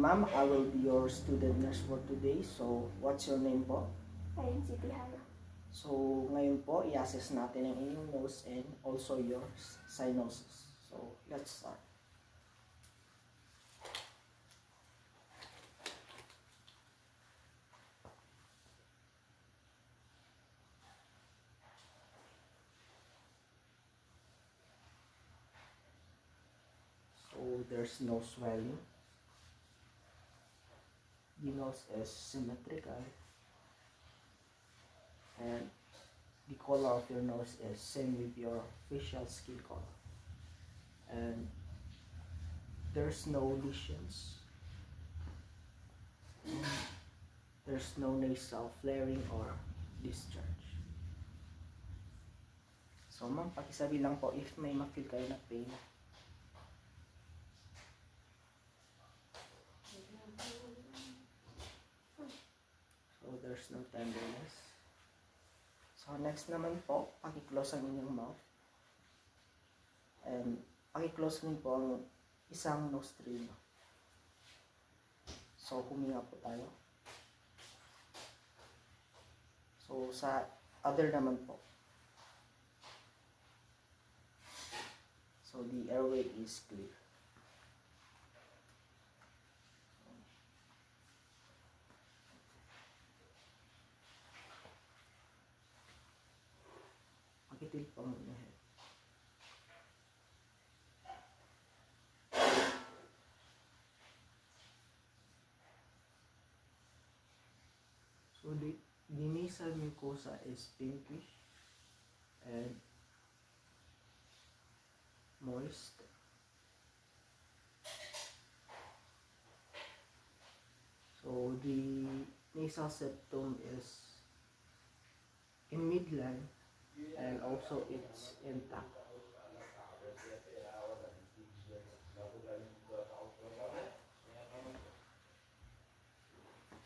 ma'am. I will be your student nurse for today. So, what's your name po? I am Siti Haya. So, ngayon po, i-assess natin ang inyong nose and also your sinuses. So, let's start. So, there's no swelling. The nose is symmetrical. And the color of your nose is same with your facial skin color. And there's no lesions. There's no nasal flaring or discharge. So ma'am, pakisabi lang po if may ma-feel kayo na pain. So there's no tenderness. So next naman po, paki-close ang inyong mouth. And paki-close din po ang isang nostril. So huminga po tayo. So sa other naman po. So the airway is clear. Pakitil po ang inyong head. So the nasal mucosa is pinkish and moist. So the nasal septum is in midline and also it's intact.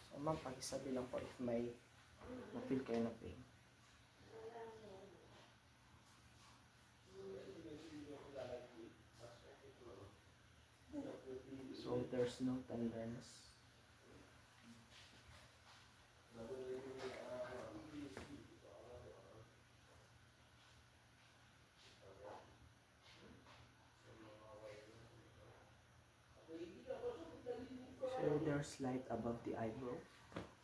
So ma'am, pakisabi lang po if may ma-feel kayo na pain. So there's no tenderness. So there's light above the eyebrow.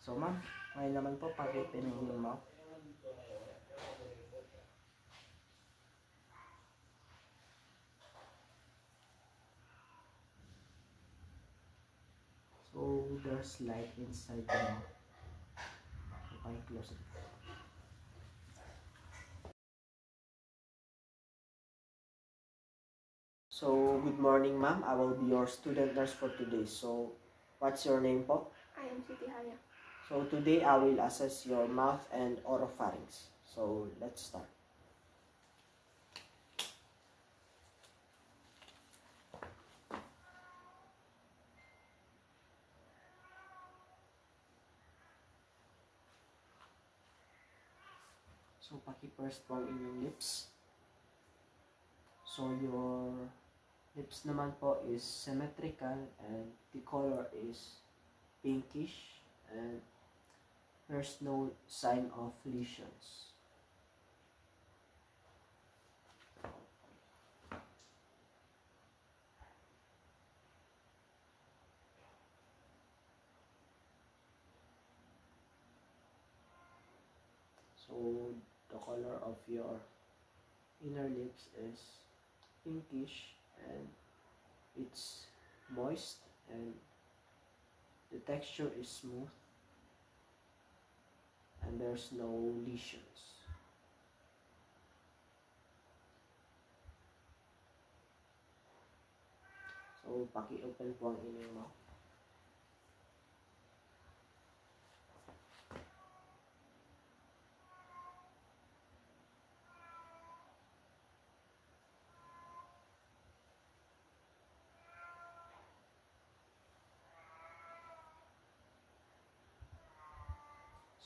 So ma'am, ngayon naman po pag-open ng inyong mouth. So there's light inside the mouth. So pag-close it. So good morning ma'am, I will be your student nurse for today. So what's your name po? I am Siti Haya. So today I will assess your mouth and oropharynx. So let's start. So paki-first po ang inyong lips. So your lips naman po is symmetrical and the color is pinkish and there's no sign of lesions. So the color of your inner lips is pinkish and it's moist and the texture is smooth and there's no lesions. So paki-open po ang inyong mouth.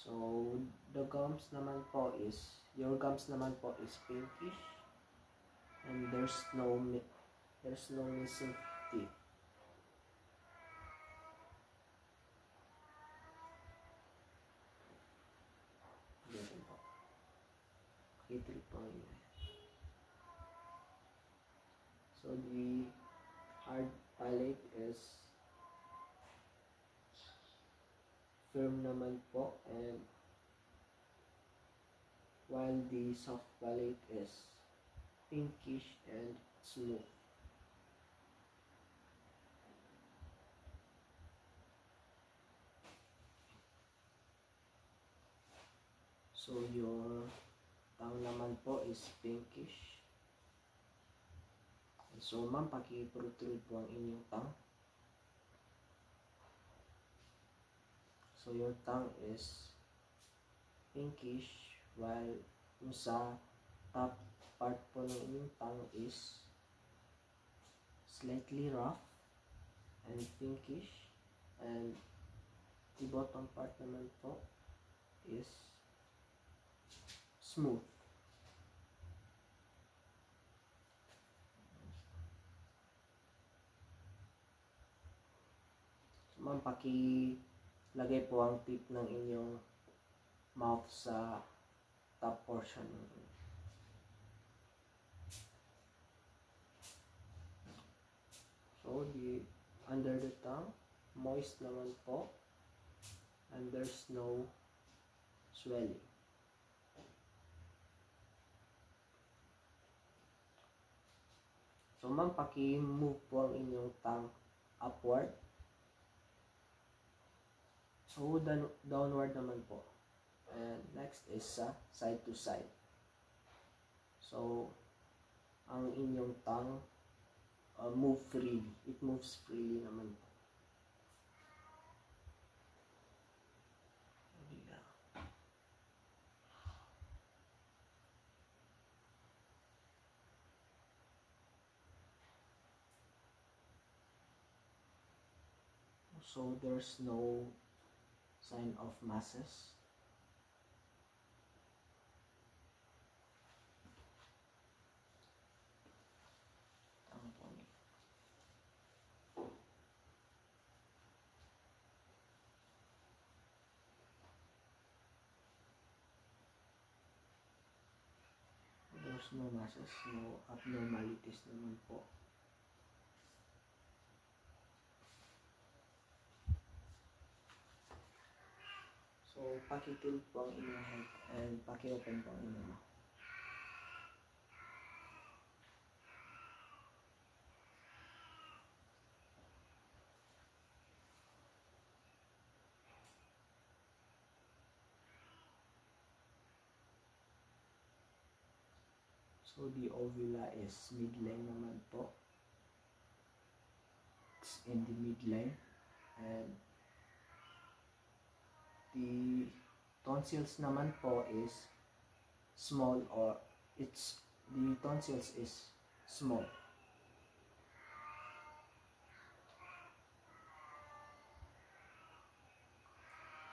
So the gums naman po is, your gums naman po is pinkish and there's no missing teeth. pakitrip po ang inyo. So the hard palate is firm naman po, and while the soft palate is pinkish and smooth. So your tongue naman po is pinkish. So ma'am, paki-protrude po ang inyong tongue. So your tongue is pinkish, while yung sa top part po ng inyong tongue is slightly rough and pinkish, and the bottom part naman po is smooth. So ma'am, pakilagay po ang tip ng inyong mouth sa top portion. So the under the tongue, moist naman po, and there's no swelling. So ma'am, paki-move po ang inyong tongue upward. So downward naman po. And next is side to side. So ang inyong tongue move freely. It moves freely naman po. So there's no sign of masses. There's no masses, no abnormalities naman po. So, paki-tilt po ang inyong head and paki-open po ang inyong mouth. So, the ovula is midline naman po. It's in the midline, and the tonsils naman po is small, or the tonsils is small.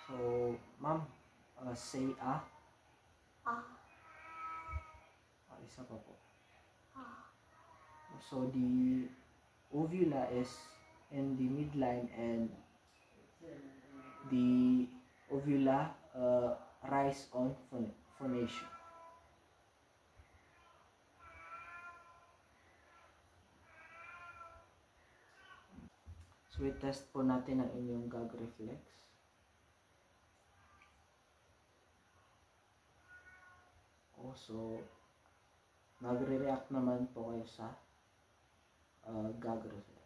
So, ma'am, say ah. Isa pa po. So, the ovula is in the midline, and the ovula rise on phonation. So, i-test po natin ang inyong gag reflex. So, nagre-react naman po kayo sa gag reflex.